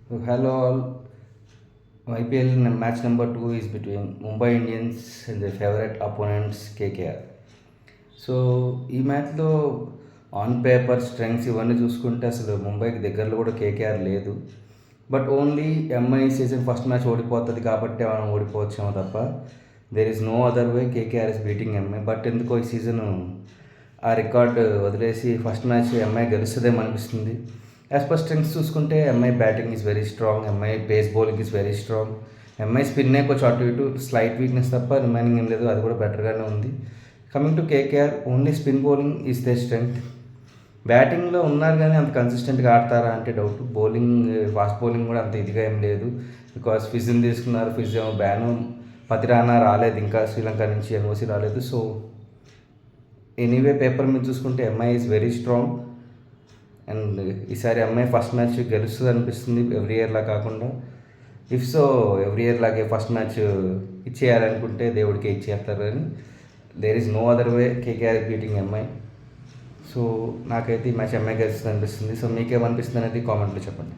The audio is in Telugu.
Hello all. IPL match number 2 is between Mumbai Indians and their favorite opponents KKR. So ఈ మ్యాచ్లో ఆన్ పేపర్ స్ట్రెంగ్స్ ఇవన్నీ చూసుకుంటే అసలు ముంబైకి దగ్గరలో కూడా కేకేఆర్ లేదు. But only MI season first match ఓడిపోతుంది కాబట్టి మనం ఓడిపోవచ్చేమో తప్ప there is no other way KKR is beating MI. But ఎందుకో ఈ సీజను ఆ రికార్డు వదిలేసి ఫస్ట్ మ్యాచ్ ఎంఐ గెలుస్తుందేమో అనిపిస్తుంది. యాజ్ పర్ స్ట్రెంగ్స్ చూసుకుంటే MI batting is very strong, MI pace bowling is very strong, MI స్పిన్నే కొంచెం అటు ఇటు స్లైట్ వీక్నెస్ తప్ప రిమైనింగ్ ఏం లేదు, అది కూడా బెటర్గానే ఉంది. Coming to KKR, only spin bowling is the strength. బ్యాటింగ్లో ఉన్నారు కానీ అంత కన్సిస్టెంట్గా ఆడతారా అంటే డౌట్. బౌలింగ్ ఫాస్ట్ బౌలింగ్ కూడా అంత ఇదిగా ఏం లేదు. బికాస్ ఫిజ్ని తీసుకున్నారు, ఫిజ్ ఏమో బ్యాను, పతిరానా రాలేదు, ఇంకా శ్రీలంక నుంచి ఎన్ఓసి రాలేదు. సో ఎనీవే పేపర్ మీద చూసుకుంటే MI is very strong and ఈసారి ఎంఐ ఫస్ట్ మ్యాచ్ గెలుస్తుంది అనిపిస్తుంది, ఎవ్రీ ఇయర్లా కాకుండా. ఇఫ్ సో ఎవ్రీ ఇయర్ లాగే ఫస్ట్ మ్యాచ్ ఇచ్చేయాలనుకుంటే దేవుడికే ఇచ్చేస్తారు, కానీ there is no other way KKR beating MI. So నాకైతే ఈ మ్యాచ్ ఎంఐ గెలుస్తుంది అనిపిస్తుంది. సో మీకేమనిపిస్తుంది అనేది కామెంట్లో చెప్పండి.